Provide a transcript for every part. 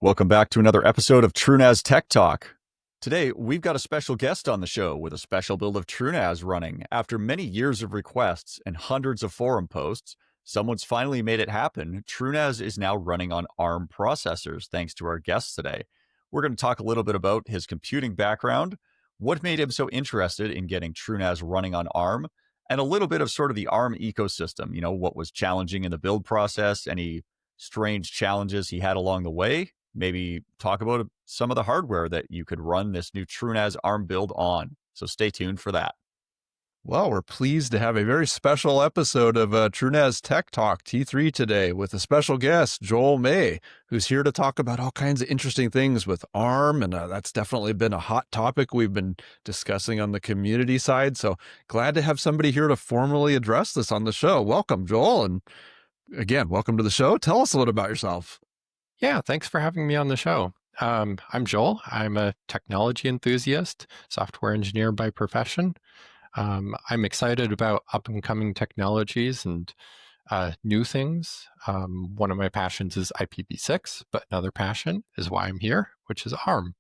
Welcome back to another episode of TrueNAS Tech Talk. Today, we've got a special guest on the show with a special build of TrueNAS running. After many years of requests and hundreds of forum posts, someone's finally made it happen. TrueNAS is now running on ARM processors, thanks to our guest today. We're going to talk a little bit about his computing background, what made him so interested in getting TrueNAS running on ARM, and a little bit of sort of the ARM ecosystem. You know, what was challenging in the build process, any strange challenges he had along the way. Maybe talk about some of the hardware that you could run this new TrueNAS ARM build on. So stay tuned for that. Well, we're pleased to have a very special episode of TrueNAS Tech Talk T3 today with a special guest, Joel May, who's here to talk about all kinds of interesting things with ARM. And that's definitely been a hot topic we've been discussing on the community side. So glad to have somebody here to formally address this on the show. Welcome, Joel. And again, welcome to the show. Tell us a little about yourself. Yeah, thanks for having me on the show. I'm Joel. I'm a technology enthusiast, software engineer by profession. I'm excited about up-and-coming technologies and new things. One of my passions is IPv6, but another passion is why I'm here, which is ARM.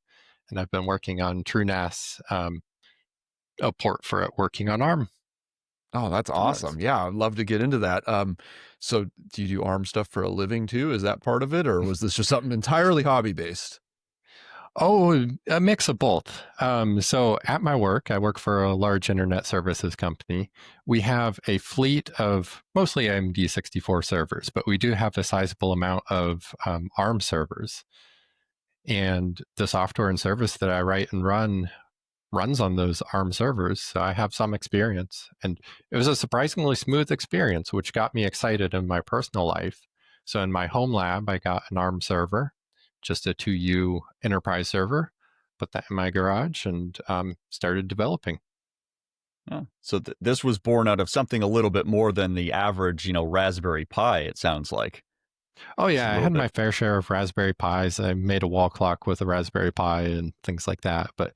And I've been working on TrueNAS, a port for it working on ARM. Oh, that's awesome. Yeah, I'd love to get into that. So do you do ARM stuff for a living too? Is that part of it? Or was this just something entirely hobby-based? Oh, a mix of both. So at my work, I work for a large internet services company. We have a fleet of mostly AMD64 servers, but we do have a sizable amount of ARM servers. And the software and service that I write and runs on those ARM servers, so I have some experience. And it was a surprisingly smooth experience, which got me excited in my personal life. So in my home lab, I got an ARM server, just a 2U enterprise server, put that in my garage and started developing. Oh, so this was born out of something a little bit more than the average, Raspberry Pi, it sounds like. Oh yeah, I had my fair share of Raspberry Pis. I made a wall clock with a Raspberry Pi and things like that. But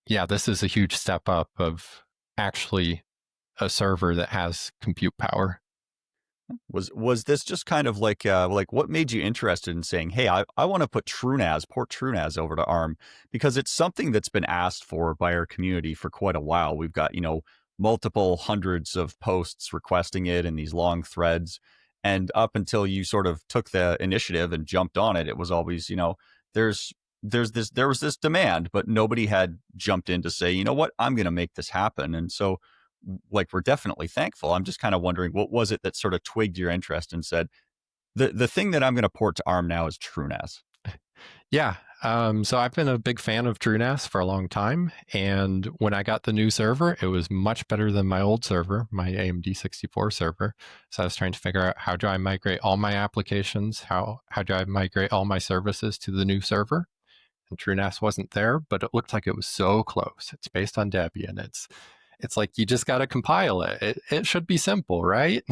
yeah, this is a huge step up of actually a server that has compute power. Was this just kind of like what made you interested in saying, hey, I want to port TrueNAS over to ARM, because it's something that's been asked for by our community for quite a while. We've got, multiple hundreds of posts requesting it in these long threads. And up until you sort of took the initiative and jumped on it, it was always, there was this demand, but nobody had jumped in to say, you know what, I'm going to make this happen. And so we're definitely thankful. I'm just kind of wondering, what was it that sort of twigged your interest and said, the thing that I'm going to port to ARM now is TrueNAS? Yeah. So I've been a big fan of TrueNAS for a long time. And when I got the new server, it was much better than my old server, my AMD64 server. So I was trying to figure out, how do I migrate all my applications? How do I migrate all my services to the new server? And TrueNAS wasn't there, but it looked like it was so close. It's based on Debian. It's like, you just got to compile it. It should be simple, right?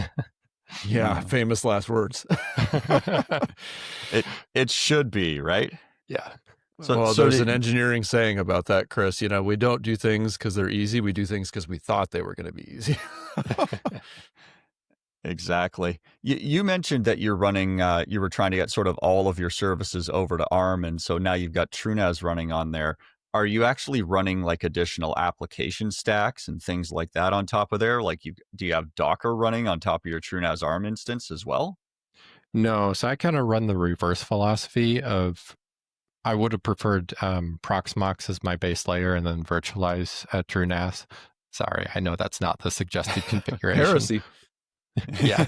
Yeah, famous last words. It should be, right? Yeah. So there's an engineering saying about that, Chris. We don't do things because they're easy. We do things because we thought they were going to be easy. Exactly. You mentioned that you're running, you were trying to get sort of all of your services over to ARM. And so now you've got TrueNAS running on there. Are you actually running like additional application stacks and things like that on top of there? Do you have Docker running on top of your TrueNAS ARM instance as well? No. So I kind of run the reverse philosophy of, I would have preferred Proxmox as my base layer and then virtualize TrueNAS. Sorry, I know that's not the suggested configuration. Heresy. Yeah.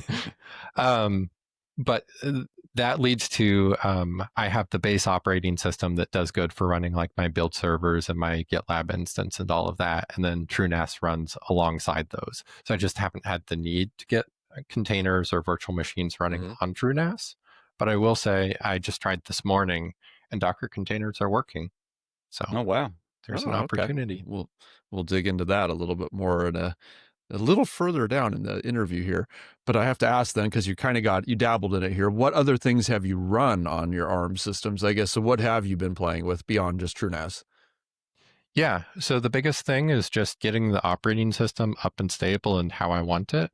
But that leads to, I have the base operating system that does good for running like my build servers and my GitLab instance and all of that. And then TrueNAS runs alongside those. So I just haven't had the need to get containers or virtual machines running on TrueNAS. But I will say, I just tried this morning and Docker containers are working. So oh, wow. There's an opportunity. Okay. We'll dig into that a little bit more in a little further down in the interview here. But I have to ask then, because you dabbled in it here, what other things have you run on your ARM systems, I guess? So what have you been playing with beyond just TrueNAS? Yeah. So the biggest thing is just getting the operating system up and stable and how I want it.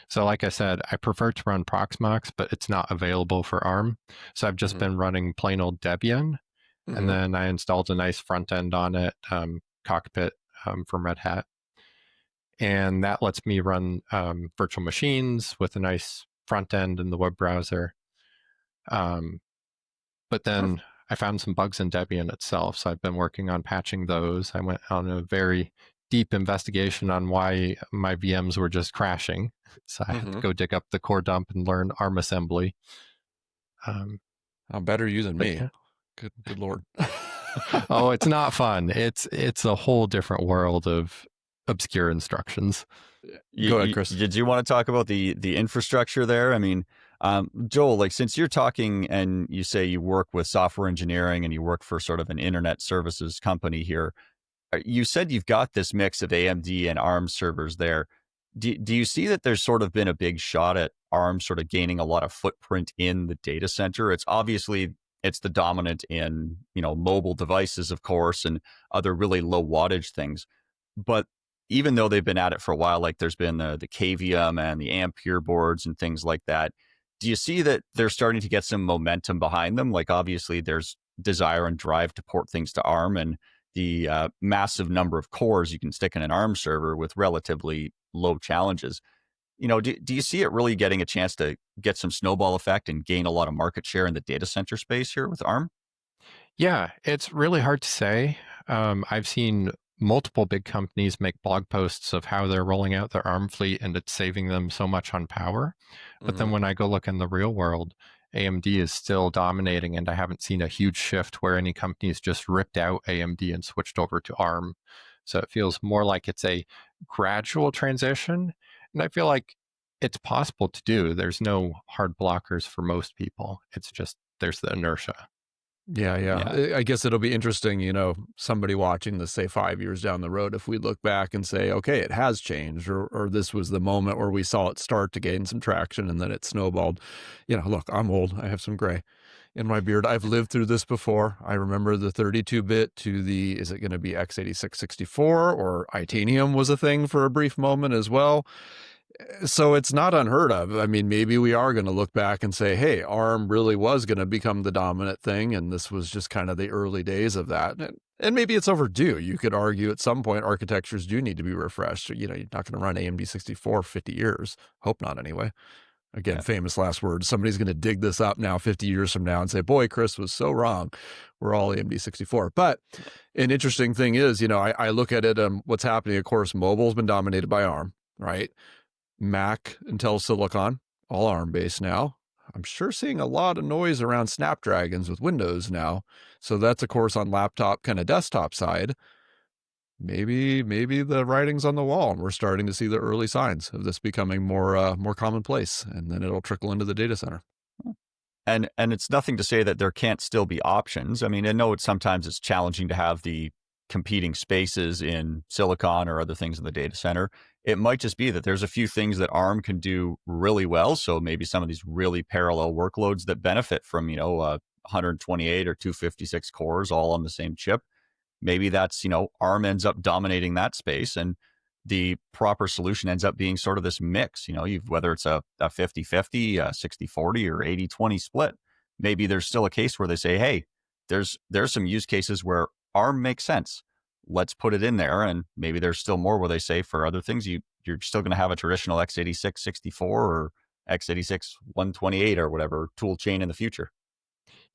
So like I said, I prefer to run Proxmox, but it's not available for ARM. So I've just been running plain old Debian. And then I installed a nice front end on it, Cockpit from Red Hat. And that lets me run virtual machines with a nice front end in the web browser. But then I found some bugs in Debian itself. So I've been working on patching those. I went on a very deep investigation on why my VMs were just crashing. So I had to go dig up the core dump and learn ARM assembly. Better you than me. Yeah. Good Lord. Oh, it's not fun. It's a whole different world of obscure instructions. Go ahead, Chris. Did you want to talk about the infrastructure there? I mean, Joel, like since you're talking and you say you work with software engineering and you work for sort of an internet services company here, you said you've got this mix of AMD and ARM servers there. Do you see that there's sort of been a big shot at ARM sort of gaining a lot of footprint in the data center? It's obviously it's the dominant in, mobile devices, of course, and other really low wattage things. But even though they've been at it for a while, like there's been the KVM and the Ampere boards and things like that, do you see that they're starting to get some momentum behind them? Like obviously there's desire and drive to port things to ARM, and the massive number of cores you can stick in an ARM server with relatively low challenges. Do you see it really getting a chance to get some snowball effect and gain a lot of market share in the data center space here with ARM? Yeah, it's really hard to say. I've seen multiple big companies make blog posts of how they're rolling out their ARM fleet and it's saving them so much on power. But then when I go look in the real world, AMD is still dominating, and I haven't seen a huge shift where any companies just ripped out AMD and switched over to ARM. So it feels more like it's a gradual transition. And I feel like it's possible to do. There's no hard blockers for most people. It's just there's the inertia. Yeah. I guess it'll be interesting, somebody watching this, say 5 years down the road, if we look back and say, okay, it has changed, or this was the moment where we saw it start to gain some traction and then it snowballed. Look, I'm old. I have some gray in my beard. I've lived through this before. I remember the 32-bit to the, is it going to be x86-64 or Itanium was a thing for a brief moment as well. So it's not unheard of. I mean, maybe we are going to look back and say, hey, ARM really was going to become the dominant thing, and this was just kind of the early days of that. And maybe it's overdue. You could argue at some point architectures do need to be refreshed. You're not going to run AMD 64 for 50 years. Hope not anyway. Again, famous last words. Somebody's going to dig this up now 50 years from now and say, boy, Chris was so wrong. We're all AMD 64. But an interesting thing is, I look at it, what's happening, of course, mobile's been dominated by ARM, right? Mac, Intel Silicon, all ARM-based now. I'm sure seeing a lot of noise around Snapdragons with Windows now. So that's, of course, on laptop, kind of desktop side. Maybe the writing's on the wall, and we're starting to see the early signs of this becoming more commonplace, and then it'll trickle into the data center. And it's nothing to say that there can't still be options. I mean, I know sometimes it's challenging to have the competing spaces in silicon or other things in the data center. It might just be that there's a few things that ARM can do really well. So maybe some of these really parallel workloads that benefit from, 128 or 256 cores all on the same chip. Maybe that's, ARM ends up dominating that space, and the proper solution ends up being sort of this mix. Whether it's a 50-50, a 60-40, or 80-20 split. Maybe there's still a case where they say, hey, there's some use cases where ARM makes sense. Let's put it in there. And maybe there's still more where they say for other things, you're still going to have a traditional x86 64 or x86 128 or whatever tool chain in the future.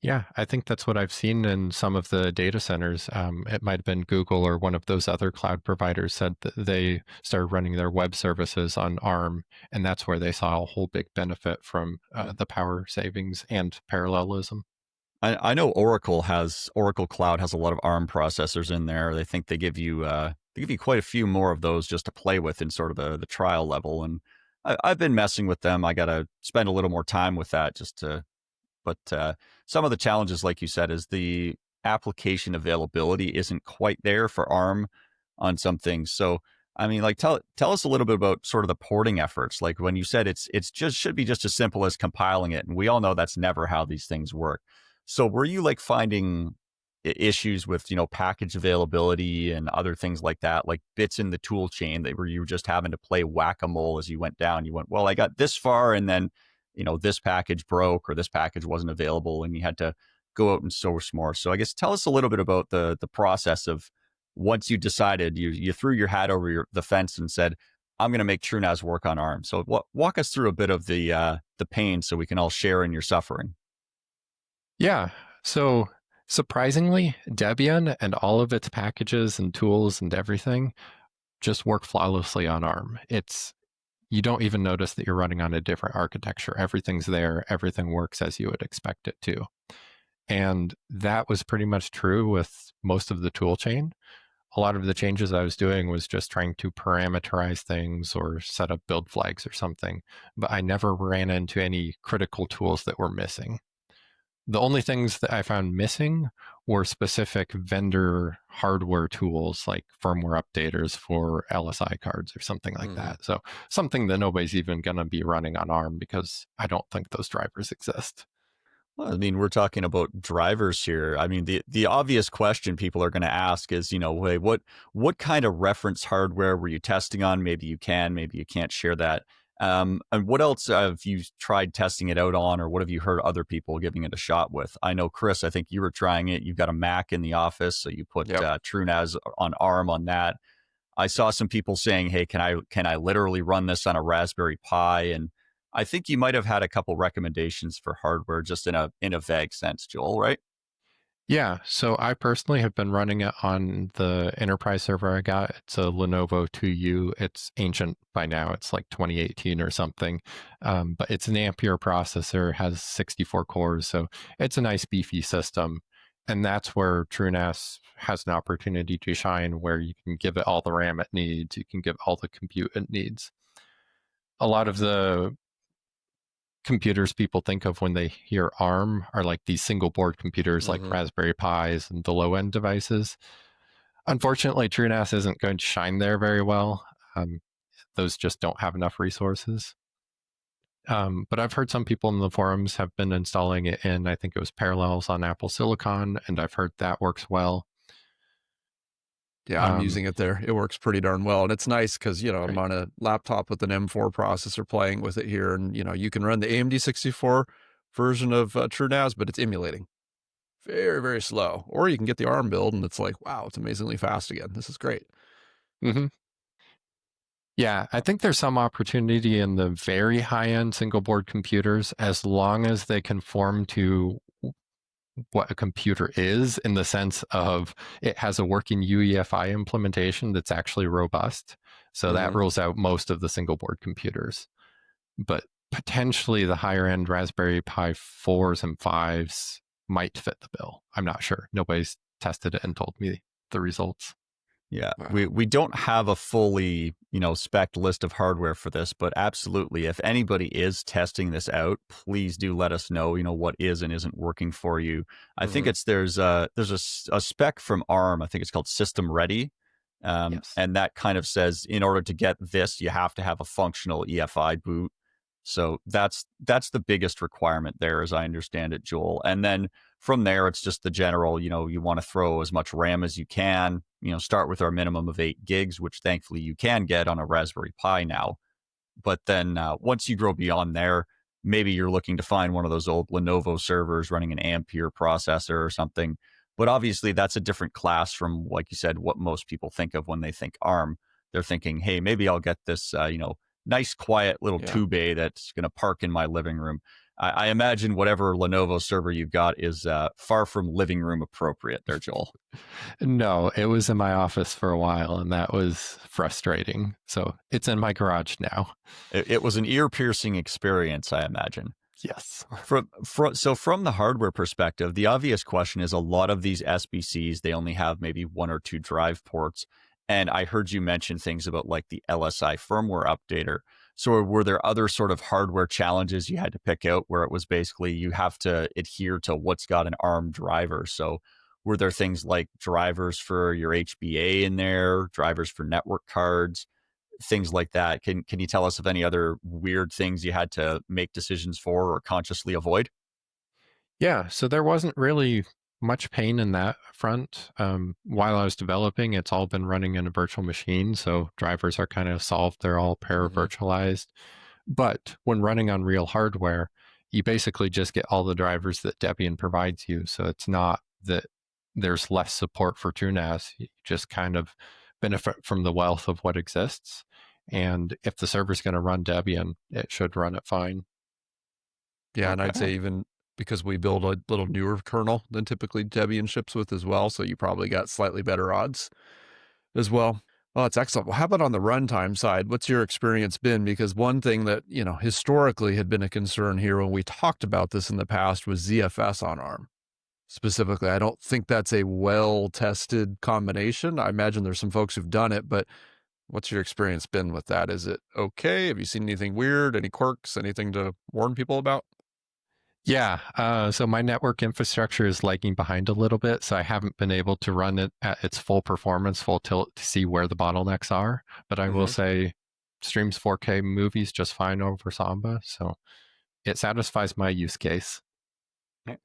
Yeah, I think that's what I've seen in some of the data centers. It might have been Google or one of those other cloud providers said that they started running their web services on ARM, and that's where they saw a whole big benefit from the power savings and parallelism. I know Oracle Cloud has a lot of ARM processors in there. They think they give you quite a few more of those just to play with in sort of the trial level. And I've been messing with them. I got to spend a little more time with that but some of the challenges, like you said, is the application availability isn't quite there for ARM on some things. So, I mean, like tell us a little bit about sort of the porting efforts. Like when you said it's just should be just as simple as compiling it. And we all know that's never how these things work. So were you like finding issues with, package availability and other things like that, like bits in the tool chain that where you were just having to play whack-a-mole as you went down. You went, well, I got this far, and then, this package broke or this package wasn't available, and you had to go out and source more. So I guess tell us a little bit about the process of once you decided, you threw your hat over the fence and said, I'm going to make TrueNAS work on ARM. So walk us through a bit of the pain so we can all share in your suffering. Yeah. So surprisingly, Debian and all of its packages and tools and everything just work flawlessly on ARM. You don't even notice that you're running on a different architecture. Everything's there. Everything works as you would expect it to. And that was pretty much true with most of the tool chain. A lot of the changes I was doing was just trying to parameterize things or set up build flags or something, but I never ran into any critical tools that were missing. The only things that I found missing were specific vendor hardware tools like firmware updaters for LSI cards or something like that. So something that nobody's even going to be running on ARM because I don't think those drivers exist. Well, I mean, we're talking about drivers here. I mean, the obvious question people are going to ask is, hey, what kind of reference hardware were you testing on? Maybe you can, maybe you can't share that. And what else have you tried testing it out on, or what have you heard other people giving it a shot with? I know, Chris, I think you were trying it. You've got a Mac in the office, so you put TrueNAS on ARM on that. I saw some people saying, hey, can I literally run this on a Raspberry Pi? And I think you might have had a couple recommendations for hardware just in a vague sense, Joel, right? Yeah, so I personally have been running it on the enterprise server I got. It's a Lenovo 2U. It's ancient by now. It's like 2018 or something. But it's an Ampere processor, has 64 cores. So it's a nice beefy system. And that's where TrueNAS has an opportunity to shine, where you can give it all the RAM it needs. You can give all the compute it needs. A lot of the computers people think of when they hear ARM are like these single board computers like Raspberry Pis and the low end devices. Unfortunately, TrueNAS isn't going to shine there very well. Those just don't have enough resources. But I've heard some people in the forums have been installing it in, I think it was Parallels on Apple Silicon, and I've heard that works well. Yeah, I'm using it there. It works pretty darn well. And it's nice because, I'm on a laptop with an M4 processor playing with it here. And, you can run the AMD 64 version of TrueNAS, but it's emulating. Very, very slow. Or you can get the ARM build and it's like, wow, it's amazingly fast again. This is great. Yeah, I think there's some opportunity in the very high-end single-board computers as long as they conform to what a computer is, in the sense of it has a working UEFI implementation that's actually robust. So that rules out most of the single board computers. But potentially the higher end Raspberry Pi 4s and 5s might fit the bill. I'm not sure. Nobody's tested it and told me the results. Yeah, wow. We don't have a fully, spec list of hardware for this, but absolutely, if anybody is testing this out, please do let us know, what is and isn't working for you. I think there's a spec from ARM. I think it's called System Ready. Yes. And that kind of says, in order to get this, you have to have a functional EFI boot. So that's the biggest requirement there, as I understand it, Joel. And then from there, it's just the general, you want to throw as much RAM as you can, start with our minimum of 8 gigs, which thankfully you can get on a Raspberry Pi now. But then once you grow beyond there, maybe you're looking to find one of those old Lenovo servers running an Ampere processor or something. But obviously that's a different class from, like you said, what most people think of when they think ARM. They're thinking, hey, maybe I'll get this, nice, quiet little 2-bay that's going to park in my living room. I imagine whatever Lenovo server you've got is far from living room appropriate there, Joel. No, it was in my office for a while, and that was frustrating. So it's in my garage now. It was an ear-piercing experience, I imagine. Yes. So from the hardware perspective, the obvious question is a lot of these SBCs, they only have maybe 1 or 2 drive ports. And I heard you mention things about like the LSI firmware updater. So were there other sort of hardware challenges you had to pick out where it was basically you have to adhere to what's got an ARM driver? So were there things like drivers for your HBA in there, drivers for network cards, things like that? Can you tell us of any other weird things you had to make decisions for or consciously avoid? Yeah, so there wasn't really much pain in that front. While I was developing, it's all been running in a virtual machine, so drivers are kind of solved. They're all para-virtualized. But when running on real hardware, you basically just get all the drivers that Debian provides you. So it's not that there's less support for TrueNAS. You just kind of benefit from the wealth of what exists. And if the server's going to run Debian, it should run it fine. Yeah, and I'd say even because we build a little newer kernel than typically Debian ships with as well, so you probably got slightly better odds as well. Oh, that's excellent. Well, how about on the runtime side? What's your experience been? Because one thing that, historically had been a concern here when we talked about this in the past was ZFS on ARM. Specifically, I don't think that's a well-tested combination. I imagine there's some folks who've done it, but what's your experience been with that? Is it okay? Have you seen anything weird, any quirks, anything to warn people about? Yeah, so my network infrastructure is lagging behind a little bit, so I haven't been able to run it at its full performance, full tilt to see where the bottlenecks are. But I will say streams 4K movies just fine over Samba, so it satisfies my use case.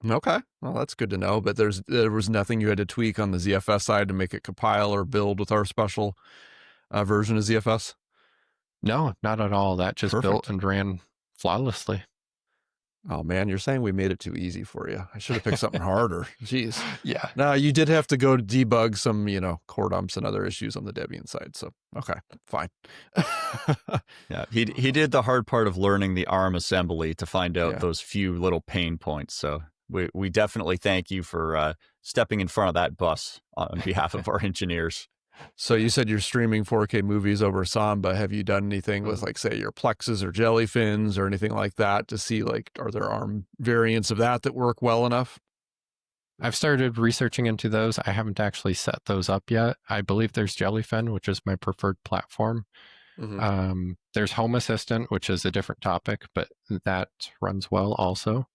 Okay, well, that's good to know. But there was nothing you had to tweak on the ZFS side to make it compile or build with our special version of ZFS? No, not at all. That just built and ran flawlessly. Oh man, you're saying we made it too easy for you. I should have picked something harder. Jeez. Yeah. Now you did have to go to debug some, core dumps and other issues on the Debian side. So, okay, fine. Yeah, he did the hard part of learning the ARM assembly to find out those few little pain points. So we definitely thank you for stepping in front of that bus on behalf of our engineers. So you said you're streaming 4K movies over Samba. Have you done anything with, like, say, your Plexes or Jellyfins or anything like that to see, like, are there ARM variants of that work well enough? I've started researching into those. I haven't actually set those up yet. I believe there's Jellyfin, which is my preferred platform. There's Home Assistant, which is a different topic, but that runs well also.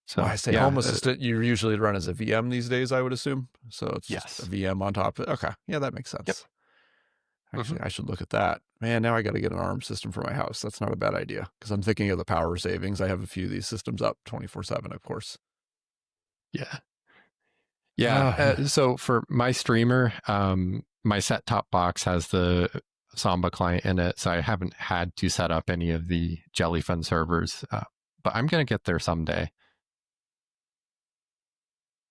So I say Home Assistant, you usually run as a VM these days, I would assume. So it's just a VM on top of it. Okay. Yeah, that makes sense. Yep. Actually, I should look at that. Man, now I got to get an ARM system for my house. That's not a bad idea because I'm thinking of the power savings. I have a few of these systems up 24/7, of course. Yeah. Yeah. So for my streamer, my set-top box has the Samba client in it, so I haven't had to set up any of the Jellyfin servers, but I'm going to get there someday.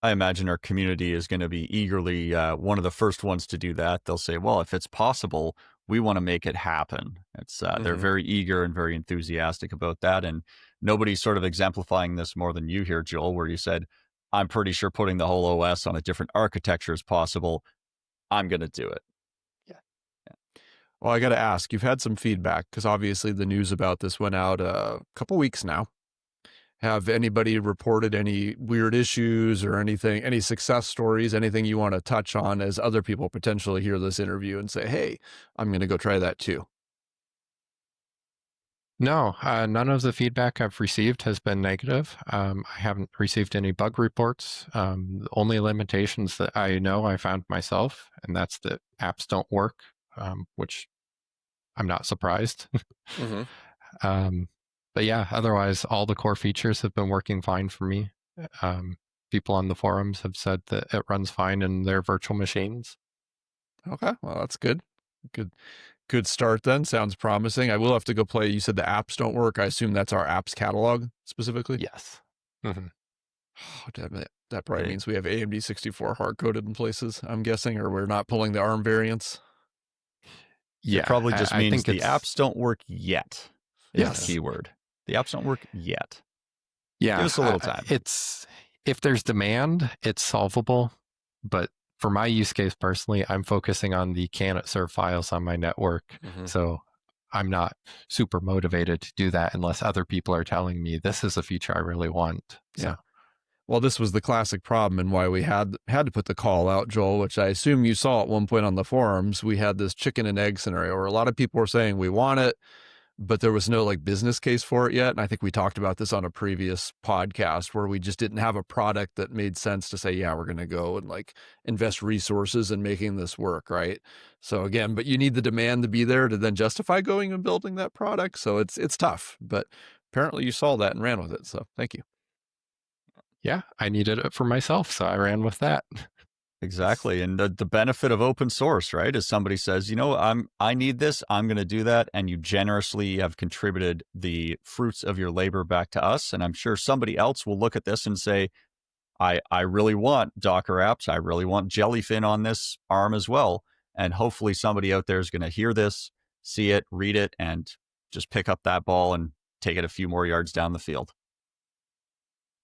I imagine our community is going to be eagerly one of the first ones to do that. They'll say, well, if it's possible, we want to make it happen. It's they're very eager and very enthusiastic about that. And nobody's sort of exemplifying this more than you here, Joel, where you said, I'm pretty sure putting the whole OS on a different architecture is possible. I'm going to do it. Yeah. Well, I got to ask, you've had some feedback because obviously the news about this went out a couple weeks now. Have anybody reported any weird issues or anything, any success stories, anything you want to touch on as other people potentially hear this interview and say, hey, I'm going to go try that too? No, none of the feedback I've received has been negative. I haven't received any bug reports. The only limitations that I know I found myself, and that's that apps don't work, which I'm not surprised. But yeah, otherwise, all the core features have been working fine for me. People on the forums have said that it runs fine in their virtual machines. Okay, well, that's good. Good start then. Sounds promising. I will have to go play. You said the apps don't work. I assume that's our apps catalog specifically? Yes. Oh, damn it. That probably means we have AMD 64 hard-coded in places, I'm guessing, or we're not pulling the ARM variants. Yeah, it probably just means the apps don't work yet. Is the keyword. The apps don't work yet. Yeah. Give us a little time. If there's demand, it's solvable. But for my use case personally, I'm focusing on the can it serve files on my network. So I'm not super motivated to do that unless other people are telling me this is a feature I really want. Yeah. Well, this was the classic problem and why we had to put the call out, Joel, which I assume you saw at one point on the forums. We had this chicken and egg scenario where a lot of people were saying we want it, but there was no like business case for it yet. And I think we talked about this on a previous podcast where we just didn't have a product that made sense to say, yeah, we're going to go and like invest resources in making this work. Right. So again, but you need the demand to be there to then justify going and building that product. So it's tough, but apparently you saw that and ran with it. So thank you. Yeah, I needed it for myself, so I ran with that. Exactly. And the benefit of open source, right, is somebody says, you know, I need this, I'm going to do that. And you generously have contributed the fruits of your labor back to us. And I'm sure somebody else will look at this and say, I really want Docker apps. I really want Jellyfin on this ARM as well. And hopefully somebody out there is going to hear this, see it, read it, and just pick up that ball and take it a few more yards down the field.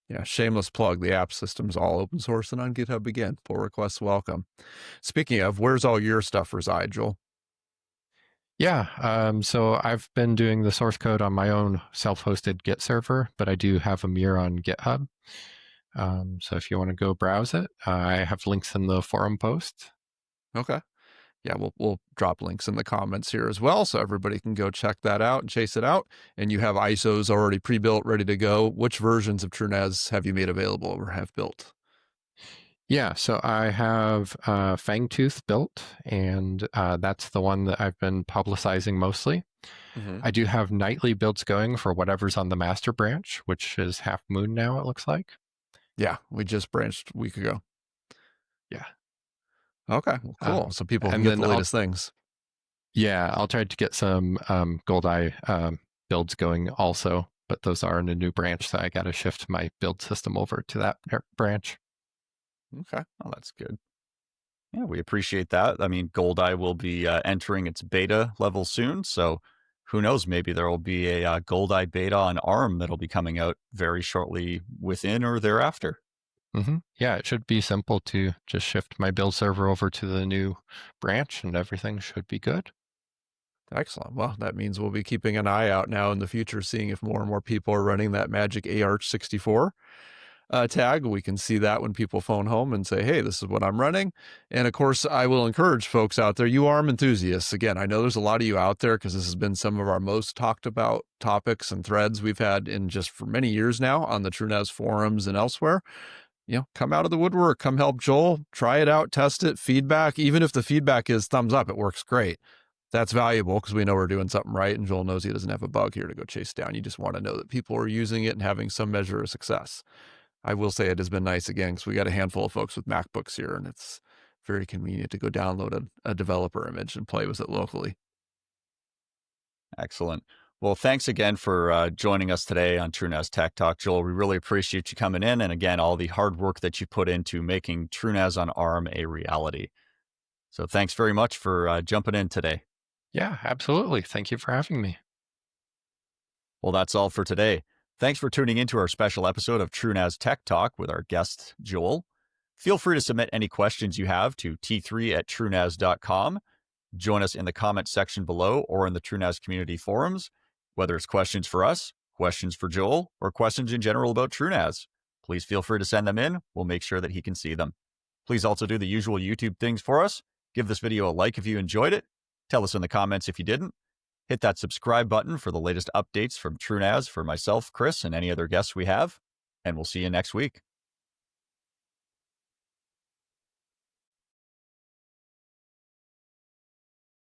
Yeah, shameless plug. The app system's all open source and on GitHub again. Pull requests welcome. Speaking of, where's all your stuff reside, Joel? Yeah, so I've been doing the source code on my own self-hosted Git server, but I do have a mirror on GitHub. So if you want to go browse it, I have links in the forum post. Okay. Yeah, we'll drop links in the comments here as well, so everybody can go check that out and chase it out. And you have ISOs already pre-built, ready to go. Which versions of TrueNAS have you made available or have built? Yeah, so I have Fangtooth built, and that's the one that I've been publicizing mostly. I do have nightly builds going for whatever's on the master branch, which is Half Moon now, it looks like. Yeah, we just branched a week ago. Yeah. Okay, well, cool. So people can get the latest things. Yeah, I'll try to get some Goldeye builds going also, but those are in a new branch, so I got to shift my build system over to that branch. Okay. Oh, that's good. Yeah, we appreciate that. I mean, Goldeye will be entering its beta level soon, so who knows? Maybe there will be a Goldeye beta on ARM that'll be coming out very shortly within or thereafter. Yeah, it should be simple to just shift my build server over to the new branch, and everything should be good. Excellent. Well, that means we'll be keeping an eye out now in the future, seeing if more and more people are running that magic AARCH64 tag. We can see that when people phone home and say, hey, this is what I'm running. And of course, I will encourage folks out there, you ARM enthusiasts. Again, I know there's a lot of you out there because this has been some of our most talked about topics and threads we've had in just for many years now on the TrueNAS forums and elsewhere. You know, come out of the woodwork, come help Joel, try it out, test it, feedback. Even if the feedback is thumbs up, it works great. That's valuable because we know we're doing something right, and Joel knows he doesn't have a bug here to go chase down. You just want to know that people are using it and having some measure of success. I will say it has been nice again because we got a handful of folks with MacBooks here, and it's very convenient to go download a developer image and play with it locally. Excellent. Well, thanks again for joining us today on TrueNAS Tech Talk, Joel. We really appreciate you coming in, and again, all the hard work that you put into making TrueNAS on ARM a reality. So thanks very much for jumping in today. Yeah, absolutely. Thank you for having me. Well, that's all for today. Thanks for tuning into our special episode of TrueNAS Tech Talk with our guest, Joel. Feel free to submit any questions you have to t3@truenas.com. Join us in the comments section below or in the TrueNAS community forums, whether it's questions for us, questions for Joel, or questions in general about TrueNAS. Please feel free to send them in. We'll make sure that he can see them. Please also do the usual YouTube things for us. Give this video a like if you enjoyed it. Tell us in the comments if you didn't. Hit that subscribe button for the latest updates from TrueNAS for myself, Chris, and any other guests we have. And we'll see you next week.